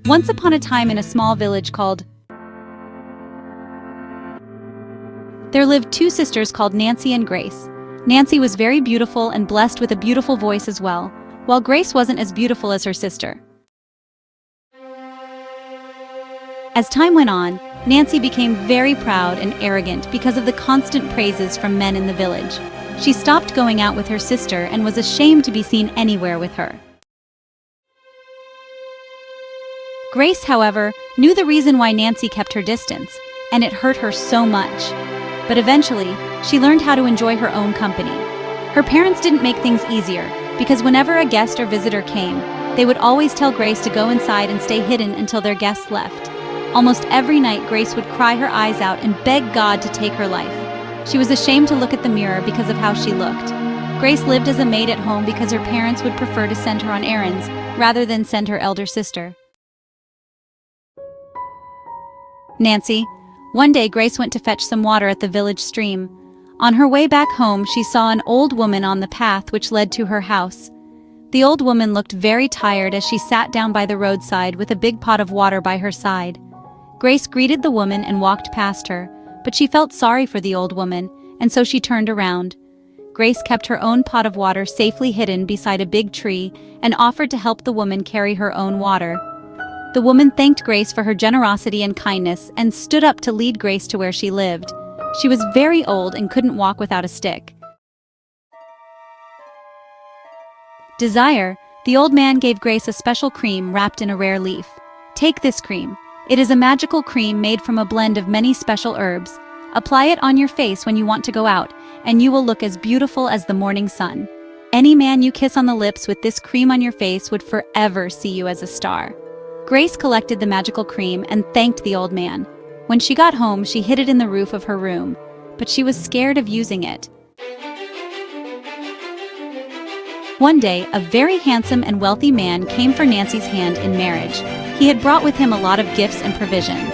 Once upon a time in a small village called there lived two sisters called Nancy and Grace. Nancy was very beautiful and blessed with a beautiful voice as well, while Grace wasn't as beautiful as her sister. As time went on, Nancy became very proud and arrogant because of the constant praises from men in the village. She stopped going out with her sister and was ashamed to be seen anywhere with her. Grace, however, knew the reason why Nancy kept her distance, and it hurt her so much. But eventually, she learned how to enjoy her own company. Her parents didn't make things easier, because whenever a guest or visitor came, they would always tell Grace to go inside and stay hidden until their guests left. Almost every night, Grace would cry her eyes out and beg God to take her life. She was ashamed to look at the mirror because of how she looked. Grace lived as a maid at home because her parents would prefer to send her on errands rather than send her elder sister. Nancy. One day, Grace went to fetch some water at the village stream. On her way back home, she saw an old woman on the path which led to her house. The old woman looked very tired as she sat down by the roadside with a big pot of water by her side. Grace greeted the woman and walked past her, but she felt sorry for the old woman, and so she turned around. Grace kept her own pot of water safely hidden beside a big tree and offered to help the woman carry her own water. The woman thanked Grace for her generosity and kindness and stood up to lead Grace to where she lived. She was very old and couldn't walk without a stick. Desire, the old man gave Grace a special cream wrapped in a rare leaf. Take this cream. It is a magical cream made from a blend of many special herbs. Apply it on your face when you want to go out, and you will look as beautiful as the morning sun. Any man you kiss on the lips with this cream on your face would forever see you as a star. Grace collected the magical cream and thanked the old man. When she got home, she hid it in the roof of her room, but she was scared of using it. One day, a very handsome and wealthy man came for Nancy's hand in marriage. He had brought with him a lot of gifts and provisions.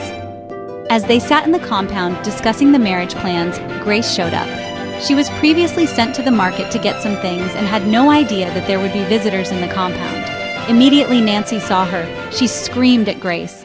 As they sat in the compound discussing the marriage plans, Grace showed up. She was previously sent to the market to get some things and had no idea that there would be visitors in the compound. Immediately Nancy saw her. She screamed at Grace.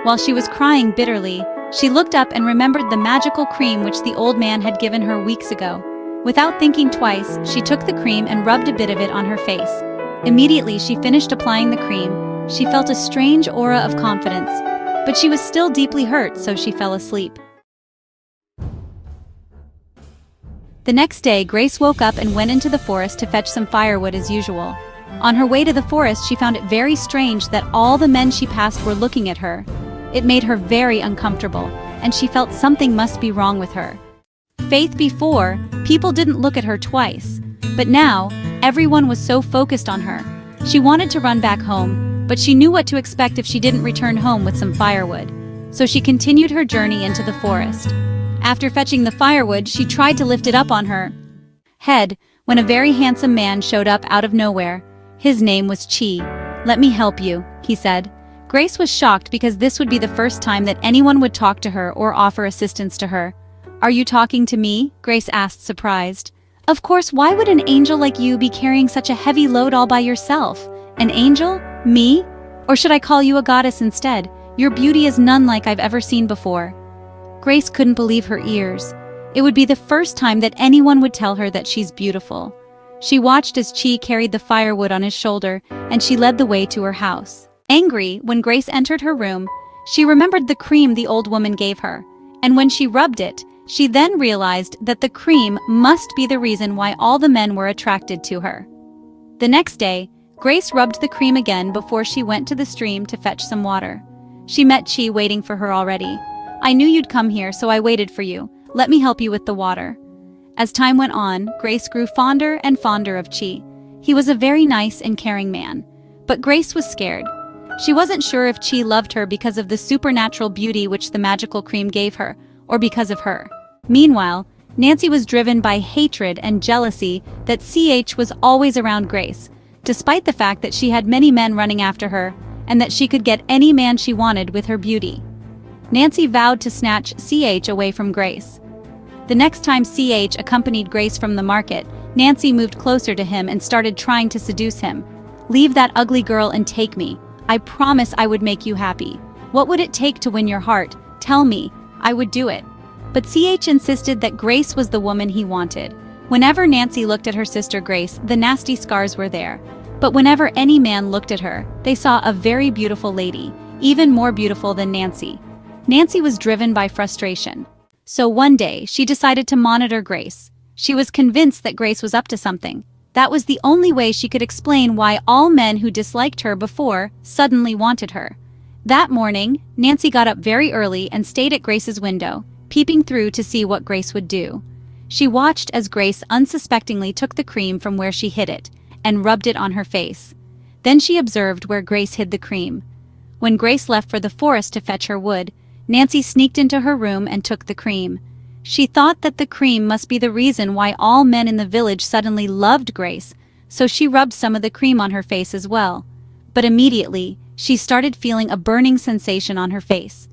While she was crying bitterly, she looked up and remembered the magical cream which the old man had given her weeks ago. Without thinking twice, she took the cream and rubbed a bit of it on her face. Immediately she finished applying the cream. She felt a strange aura of confidence, but she was still deeply hurt, so she fell asleep. The next day, Grace woke up and went into the forest to fetch some firewood as usual. On her way to the forest, she found it very strange that all the men she passed were looking at her. It made her very uncomfortable, and she felt something must be wrong with her. Faith, before, people didn't look at her twice, but now, everyone was so focused on her. She wanted to run back home, but she knew what to expect if she didn't return home with some firewood. So she continued her journey into the forest. After fetching the firewood, she tried to lift it up on her head when a very handsome man showed up out of nowhere. His name was Chi. "Let me help you," he said. Grace was shocked because this would be the first time that anyone would talk to her or offer assistance to her. "Are you talking to me?" Grace asked, surprised. "Of course, why would an angel like you be carrying such a heavy load all by yourself? An angel? Me? Or should I call you a goddess instead? Your beauty is none like I've ever seen before." Grace couldn't believe her ears. It would be the first time that anyone would tell her that she's beautiful. She watched as Chi carried the firewood on his shoulder, and she led the way to her house. Angry, when Grace entered her room, she remembered the cream the old woman gave her, and when she rubbed it, she then realized that the cream must be the reason why all the men were attracted to her. The next day, Grace rubbed the cream again before she went to the stream to fetch some water. She met Chi waiting for her already. "I knew you'd come here, so I waited for you. Let me help you with the water." As time went on, Grace grew fonder and fonder of Chi. He was a very nice and caring man. But Grace was scared. She wasn't sure if Chi loved her because of the supernatural beauty which the magical cream gave her, or because of her. Meanwhile, Nancy was driven by hatred and jealousy that CH was always around Grace, despite the fact that she had many men running after her, and that she could get any man she wanted with her beauty. Nancy vowed to snatch CH away from Grace. The next time CH accompanied Grace from the market, Nancy moved closer to him and started trying to seduce him. Leave that ugly girl and take me. I promise I would make you happy. What would it take to win your heart? Tell me. I would do it." But CH insisted that Grace was the woman he wanted. Whenever Nancy looked at her sister Grace, the nasty scars were there. But whenever any man looked at her, they saw a very beautiful lady, even more beautiful than Nancy. Nancy was driven by frustration. So one day, she decided to monitor Grace. She was convinced that Grace was up to something. That was the only way she could explain why all men who disliked her before suddenly wanted her. That morning, Nancy got up very early and stayed at Grace's window, peeping through to see what Grace would do. She watched as Grace unsuspectingly took the cream from where she hid it and rubbed it on her face. Then she observed where Grace hid the cream. When Grace left for the forest to fetch her wood, Nancy sneaked into her room and took the cream. She thought that the cream must be the reason why all men in the village suddenly loved Grace, so she rubbed some of the cream on her face as well. But immediately, she started feeling a burning sensation on her face.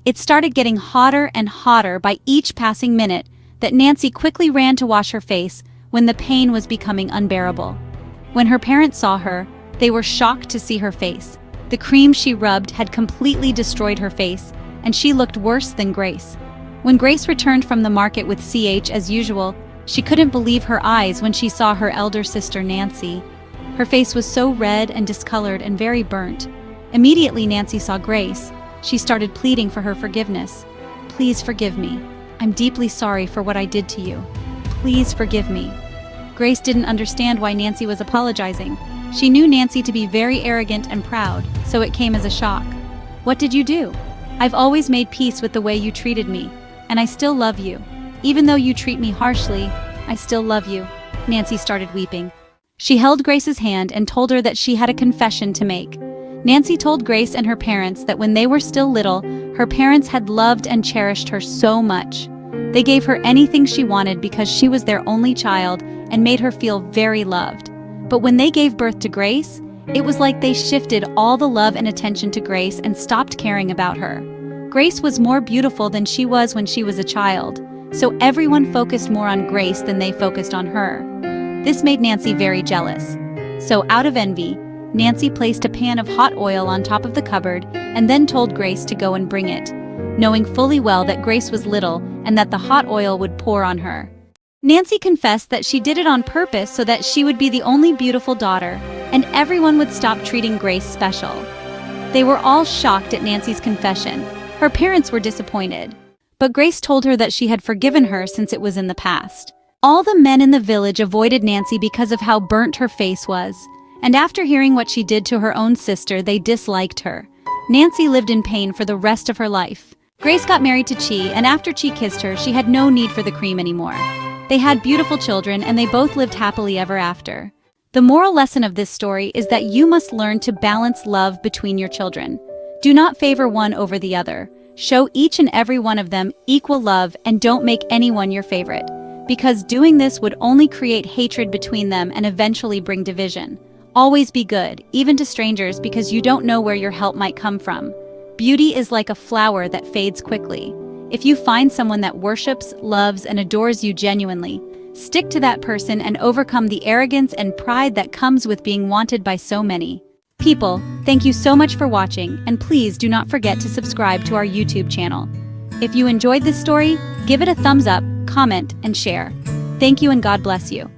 It started getting hotter and hotter by each passing minute that Nancy quickly ran to wash her face when the pain was becoming unbearable. When her parents saw her, they were shocked to see her face. The cream she rubbed had completely destroyed her face, and she looked worse than Grace. When Grace returned from the market with CH as usual, she couldn't believe her eyes when she saw her elder sister Nancy. Her face was so red and discolored and very burnt. Immediately Nancy saw Grace. She started pleading for her forgiveness. "Please forgive me. I'm deeply sorry for what I did to you. Please forgive me." Grace didn't understand why Nancy was apologizing. She knew Nancy to be very arrogant and proud, so it came as a shock. "What did you do? I've always made peace with the way you treated me, and I still love you. Even though you treat me harshly, I still love you." Nancy started weeping. She held Grace's hand and told her that she had a confession to make. Nancy told Grace and her parents that when they were still little, her parents had loved and cherished her so much. They gave her anything she wanted because she was their only child and made her feel very loved. But when they gave birth to Grace, it was like they shifted all the love and attention to Grace and stopped caring about her. Grace was more beautiful than she was when she was a child, so everyone focused more on Grace than they focused on her. This made Nancy very jealous. So out of envy, Nancy placed a pan of hot oil on top of the cupboard and then told Grace to go and bring it, knowing fully well that Grace was little and that the hot oil would pour on her. Nancy confessed that she did it on purpose so that she would be the only beautiful daughter, and everyone would stop treating Grace special. They were all shocked at Nancy's confession. Her parents were disappointed. But Grace told her that she had forgiven her since it was in the past. All the men in the village avoided Nancy because of how burnt her face was. And after hearing what she did to her own sister, they disliked her. Nancy lived in pain for the rest of her life. Grace got married to Chi, and after Chi kissed her, she had no need for the cream anymore. They had beautiful children, and they both lived happily ever after. The moral lesson of this story is that you must learn to balance love between your children. Do not favor one over the other. Show each and every one of them equal love and don't make anyone your favorite, because doing this would only create hatred between them and eventually bring division. Always be good, even to strangers, because you don't know where your help might come from. Beauty is like a flower that fades quickly. If you find someone that worships, loves, and adores you genuinely, stick to that person and overcome the arrogance and pride that comes with being wanted by so many. People, thank you so much for watching, and please do not forget to subscribe to our YouTube channel. If you enjoyed this story, give it a thumbs up, comment, and share. Thank you and God bless you.